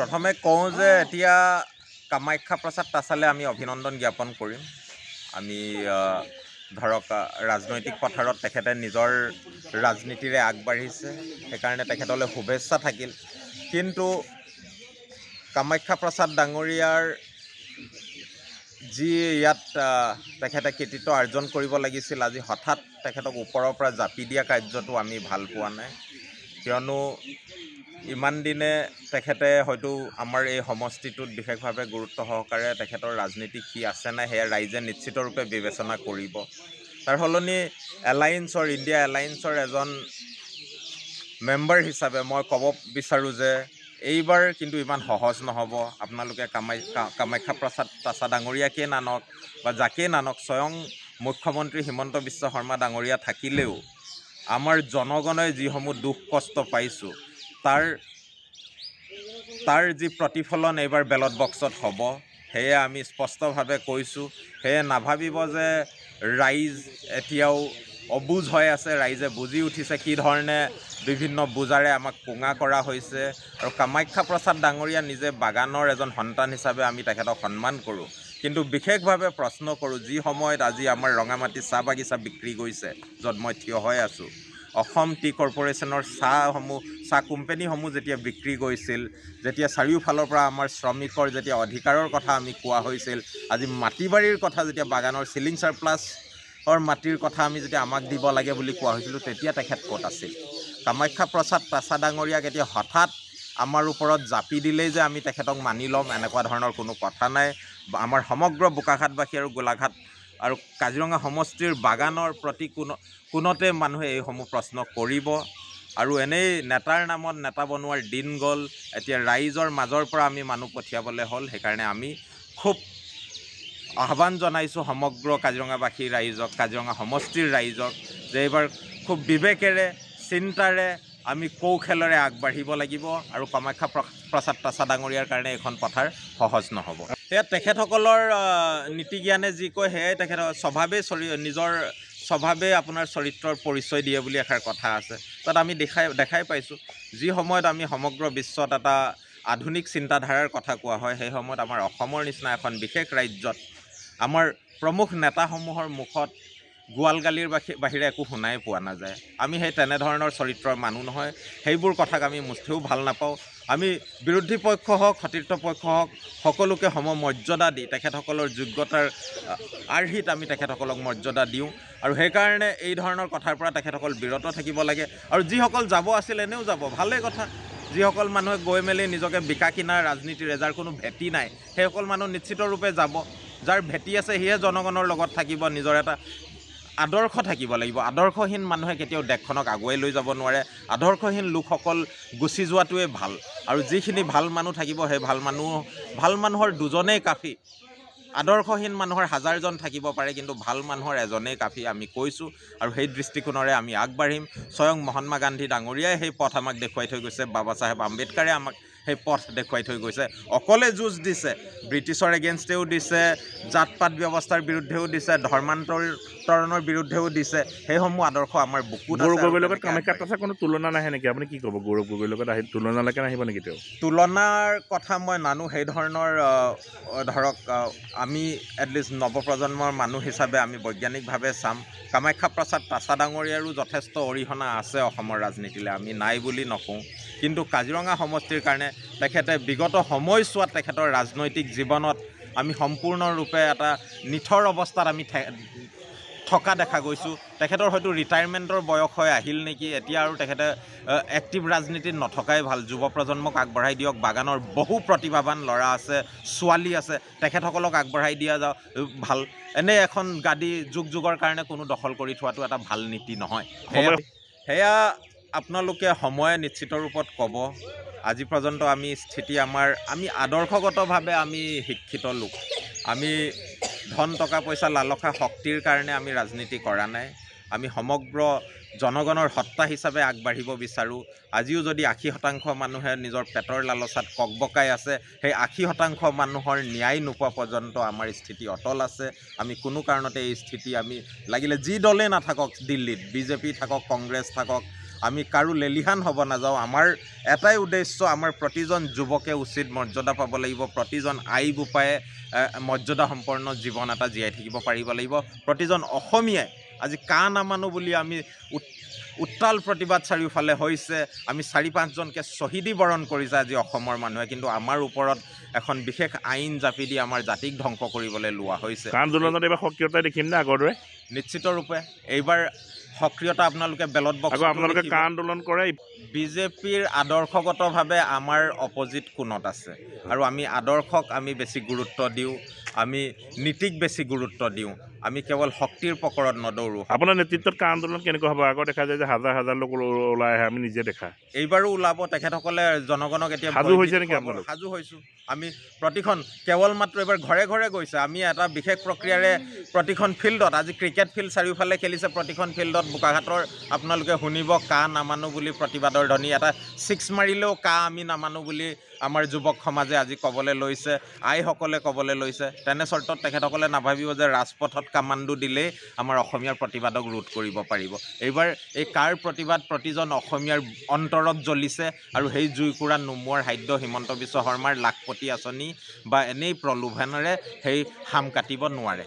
প্ৰথমে কওঁ যে এতিয়া কামাখ্যা প্ৰসাদ তাছালে আমি অভিনন্দন জ্ঞাপন কৰিম। আমি ধৰক ৰাজনৈতিক পথাৰত তেখেতে নিজৰ ৰাজনীতিৰে আগবাঢ়িছে, সেইকাৰণে তেখেতলৈ শুভেচ্ছা থাকিল। কিন্তু কামাখ্যা প্ৰসাদ ডাঙৰীয়াৰ যি ইয়াত তেখেতে কৃতিত্ব অৰ্জন কৰিব লাগিছিল, আজি হঠাৎ তেখেতক ওপৰৰ পৰা জাপি দিয়া কাৰ্যটো আমি ভাল পোৱা নাই। কিয়নো ইমান দিনে তেখেতে হয়তো আমাৰ এই সমষ্টিটোত বিশেষভাৱে গুৰুত্ব সহকাৰে তেখেতৰ ৰাজনীতি কি আছে নাই সেয়া ৰাইজে নিশ্চিতৰূপে বিবেচনা কৰিব। তাৰ সলনি এলায়েন্সৰ ইণ্ডিয়া এলায়েন্সৰ এজন মেম্বাৰ হিচাপে মই ক'ব বিচাৰোঁ যে এইবাৰ কিন্তু ইমান সহজ নহ'ব। আপোনালোকে কামাখ্যা প্ৰসাদ তাছা ডাঙৰীয়াকেই নানক বা যাকেই নানক, স্বয়ং মুখ্যমন্ত্ৰী হিমন্ত বিশ্ব শৰ্মা ডাঙৰীয়া থাকিলেও আমাৰ জনগণে যিসমূহ দুখ কষ্ট পাইছোঁ তাৰ যি প্ৰতিফলন এইবাৰ বেলট বক্সত হ'ব, সেয়ে আমি স্পষ্টভাৱে কৈছোঁ। সেয়ে নাভাবিব যে ৰাইজ এতিয়াও অবুজ হৈ আছে, ৰাইজে বুজি উঠিছে কি ধৰণে বিভিন্ন বুজাৰে আমাক কোঙা কৰা হৈছে। আৰু কামাখ্যা প্ৰসাদ ডাঙৰীয়া নিজে বাগানৰ এজন সন্তান হিচাপে আমি তেখেতক সন্মান কৰোঁ, কিন্তু বিশেষভাৱে প্ৰশ্ন কৰোঁ যি সময়ত আজি আমাৰ ৰঙামাটি চাহ বাগিচা বিক্ৰী গৈছে, য'ত মই থিয় হৈ আছোঁ, অসম টি কৰ্পৰেশ্যনৰ চাহ কোম্পানীসমূহ যেতিয়া বিক্ৰী গৈছিল, যেতিয়া চাৰিওফালৰ পৰা আমাৰ শ্ৰমিকৰ যেতিয়া অধিকাৰৰ কথা আমি কোৱা হৈছিল, আজি মাটি বাৰীৰ কথা যেতিয়া বাগানৰ চিলিং চাৰপ্লাছৰ মাটিৰ কথা আমি যেতিয়া আমাক দিব লাগে বুলি কোৱা হৈছিলোঁ, তেতিয়া তেখেত ক'ত আছিল? কামাখ্যা প্ৰসাদ তাছা ডাঙৰীয়াক এতিয়া হঠাৎ আমাৰ ওপৰত জাপি দিলেই যে আমি তেখেতক মানি ল'ম, এনেকুৱা ধৰণৰ কোনো কথা নাই। আমাৰ সমগ্ৰ বোকাখাটবাসী আৰু গোলাঘাট আৰু কাজিৰঙা সমষ্টিৰ বাগানৰ প্ৰতি কোনতে মানুহে এইসমূহ প্ৰশ্ন কৰিব। আৰু এনেই নেতাৰ নামত নেতা বনোৱাৰ দিন গ'ল, এতিয়া ৰাইজৰ মাজৰ পৰা আমি মানুহ পঠিয়াবলৈ হ'ল। সেইকাৰণে আমি খুব আহ্বান জনাইছোঁ সমগ্ৰ কাজিৰঙাবাসী ৰাইজক, কাজিৰঙা সমষ্টিৰ ৰাইজক, যে এইবাৰ খুব বিবেকেৰে চিন্তাৰে আমি কৌশলেৰে আগবাঢ়িব লাগিব। আৰু কামাখ্যা প্ৰসাদ তাছা ডাঙৰীয়াৰ কাৰণে এইখন পথাৰ সহজ নহ'ব। সেয়া তেখেতসকলৰ নীতি জ্ঞানে যি কয় সেয়াই তেখেতৰ নিজৰ স্বভাৱেই আপোনাৰ চৰিত্ৰৰ পৰিচয় দিয়ে বুলি এষাৰ কথা আছে। তাত আমি দেখাই পাইছোঁ, যি সময়ত আমি সমগ্ৰ বিশ্বত এটা আধুনিক চিন্তাধাৰাৰ কথা কোৱা হয়, সেই সময়ত আমাৰ অসমৰ নিচিনা এখন বিশেষ ৰাজ্যত আমাৰ প্ৰমুখ নেতাসমূহৰ মুখত গোৱাল গালিৰ বাহিৰে একো শুনাই পোৱা নাযায়। আমি সেই তেনেধৰণৰ চৰিত্ৰৰ মানুহ নহয়, সেইবোৰ কথাক আমি মুঠেও ভাল নাপাওঁ। আমি বিৰোধী পক্ষ হওক সতীৰ্থ পক্ষ হওক সকলোকে সমমৰ্যাদা দি তেখেতসকলৰ যোগ্যতাৰ আৰ্হিত আমি তেখেতসকলক মৰ্যাদা দিওঁ। আৰু সেইকাৰণে এই ধৰণৰ কথাৰ পৰা তেখেতসকল বিৰত থাকিব লাগে। আৰু যিসকল যাব আছিল এনেও যাব, ভালেই কথা। যিসকল মানুহে গৈ মেলি নিজকে বিকা কিনাৰ ৰাজনীতিৰে, যাৰ কোনো ভেটি নাই, সেইসকল মানুহ নিশ্চিতৰূপে যাব। যাৰ ভেটি আছে সিয়ে জনগণৰ লগত থাকিব, নিজৰ এটা আদৰ্শ থাকিব লাগিব। আদৰ্শহীন মানুহে কেতিয়াও দেশখনক আগুৱাই লৈ যাব নোৱাৰে। আদৰ্শহীন লোকসকল গুচি যোৱাটোৱে ভাল। আৰু যিখিনি ভাল মানুহ থাকিব, সেই ভাল মানুহৰ দুজনেই কাফি। আদৰ্শহীন মানুহৰ হাজাৰজন থাকিব পাৰে, কিন্তু ভাল মানুহৰ এজনেই কাফি, আমি কৈছোঁ। আৰু সেই দৃষ্টিকোণেৰে আমি আগবাঢ়িম। স্বয়ং মহাত্মা গান্ধী ডাঙৰীয়াই সেই পথ আমাক দেখুৱাই থৈ গৈছে, বাবা চাহেব আম্বেদকাৰে আমাক সেই পথ দেখুৱাই থৈ গৈছে। অকলে যুঁজ দিছে, ব্ৰিটিছৰ এগেইনষ্টেও দিছে, জাত পাত ব্যৱস্থাৰ বিৰুদ্ধেও দিছে, ধৰ্মান্তৰণৰ বিৰুদ্ধেও দিছে। সেইসমূহ আদৰ্শ আমাৰ বুকুত আছে। গৌৰৱ গগৈৰ লগত কামাখ্যা তাছাৰ কোনো তুলনা নাহে নেকি? আপুনি কি ক'ব? গৌৰৱ গগৈৰ লগত তুলনালৈকে নাহিব নেকি তেওঁ? তুলনাৰ কথা মই নানো। সেই ধৰণৰ ধৰক আমি এটলিষ্ট নৱপ্ৰজন্মৰ মানুহ হিচাপে আমি বৈজ্ঞানিকভাৱে চাম। কামাখ্যা প্ৰসাদ তাছা ডাঙৰীয়াৰো যথেষ্ট অৰিহণা আছে অসমৰ ৰাজনীতিলৈ, আমি নাই বুলি নকওঁ। কিন্তু কাজিৰঙা সমষ্টিৰ কাৰণে তেখেতে বিগত সময়ছোৱাত তেখেতৰ ৰাজনৈতিক জীৱনত আমি সম্পূৰ্ণৰূপে এটা নিথৰ অৱস্থাত আমি থকা দেখা গৈছোঁ। তেখেতৰ হয়তো ৰিটায়াৰমেণ্টৰ বয়স হৈ আহিল নেকি, এতিয়া আৰু তেখেতে এক্টিভ ৰাজনীতিত নথকাই ভাল। যুৱ প্ৰজন্মক আগবঢ়াই দিয়ক। বাগানৰ বহু প্ৰতিভাৱান ল'ৰা আছে, ছোৱালী আছে, তেখেতসকলক আগবঢ়াই দিয়া যাওক, ভাল। এনে এখন গাদী যুগৰ কাৰণে কোনো দখল কৰি থোৱাটো এটা ভাল নীতি নহয়। সেয়া আপোনালোকে সময়ে নিশ্চিত ৰূপত ক'ব। আজি পৰ্যন্ত আমি আদৰ্শগতভাৱে আমি শিক্ষিত লোক। আমি ধন টকা পইচা লালসা শক্তিৰ কাৰণে আমি ৰাজনীতি কৰা নাই। আমি সমগ্ৰ জনগণৰ সত্তা হিচাপে আগবাঢ়িব বিচাৰোঁ। আজিও যদি 80% মানুহে নিজৰ পেটৰ লালচাত ককবকাই আছে, সেই 80% মানুহৰ ন্যায় নোপোৱা পৰ্যন্ত আমাৰ স্থিতি অটল আছে। আমি কোনো কাৰণতে এই স্থিতি আমি লাগিলে যি দলেই নাথাকক দিল্লীত, বিজেপি থাকক, কংগ্ৰেছ থাকক, আমি কাৰো লেলিহান হ'ব নাযাওঁ আমাৰ এটাই উদ্দেশ্য আমাৰ প্ৰতিজন যুৱকে উচিত মৰ্যাদা পাব লাগিব প্ৰতিজন আই বোপায়ে মৰ্যাদা সম্পন্ন জীৱন এটা জীয়াই থাকিব পাৰিব লাগিব প্ৰতিজন অসমীয়াই আজি কা নামানো বুলি আমি উত্তাল প্ৰতিবাদ চাৰিওফালে হৈছে আমি 4-5জনকে শ্বহীদী বৰণ কৰিছে আজি অসমৰ মানুহে কিন্তু আমাৰ ওপৰত এখন বিশেষ আইন জাপি দি আমাৰ জাতিক ধ্বংস কৰিবলৈ লোৱা হৈছে কা আন্দোলনত এইবাৰ সক্ৰিয়তা দেখিম নে আগৰ দৰে নিশ্চিত ৰূপে এইবাৰ সক্ৰিয়তা আপোনালোকে বেলট বক্স আপোনালোকে কা আন্দোলন কৰে বিজেপিৰ আদৰ্শগতভাৱে আমাৰ অপজিট কোণত আছে আৰু আমি আদৰ্শক আমি বেছি গুৰুত্ব দিওঁ আমি নীতিক বেছি গুৰুত্ব দিওঁ আমি কেৱল শক্তিৰ পকৰত নদৌৰোঁ আপোনাৰ নেতৃত্বত কা আন্দোলন কেনেকুৱা হ'ব আগৰ দেখা যায় যে হাজাৰ হাজাৰ লোক ওলাই আহে আমি নিজে দেখা এইবাৰো ওলাব তেখেতসকলে জনগণক এতিয়া সাজু হৈছে নেকি আপোনালোক সাজু হৈছোঁ আমি প্ৰতিখন কেৱল মাত্ৰ এইবাৰ ঘৰে ঘৰে গৈছে আমি এটা বিশেষ প্ৰক্ৰিয়াৰে প্ৰতিখন ফিল্ডত আজি ক্ৰিকেট ফিল্ড চাৰিওফালে খেলিছে প্ৰতিখন ফিল্ডত বোকাঘাটৰ আপোনালোকে শুনিব কা নামানো বুলি প্ৰতিবাদৰ ধ্বনি এটা 6 মাৰিলেও কা আমি নামানো বুলি আমাৰ যুৱক সমাজে আজি ক'বলৈ লৈছে আইসকলে ক'বলৈ লৈছে তেনে চৰ্তত তেখেতসকলে নাভাবিব যে ৰাজপথত কামাণ্ডো দিলেই আমাৰ অসমীয়াৰ প্ৰতিবাদক ৰোধ কৰিব পাৰিব এইবাৰ এই কাৰ প্ৰতিবাদ প্ৰতিজন অসমীয়াৰ অন্তৰত জ্বলিছে আৰু সেই জুইকুৰা নুমুৱাৰ সাধ্য হিমন্ত বিশ্ব শৰ্মাৰ লাখপতি আঁচনি বা এনেই প্ৰলোভনেৰে সেই হাম কাটিব নোৱাৰে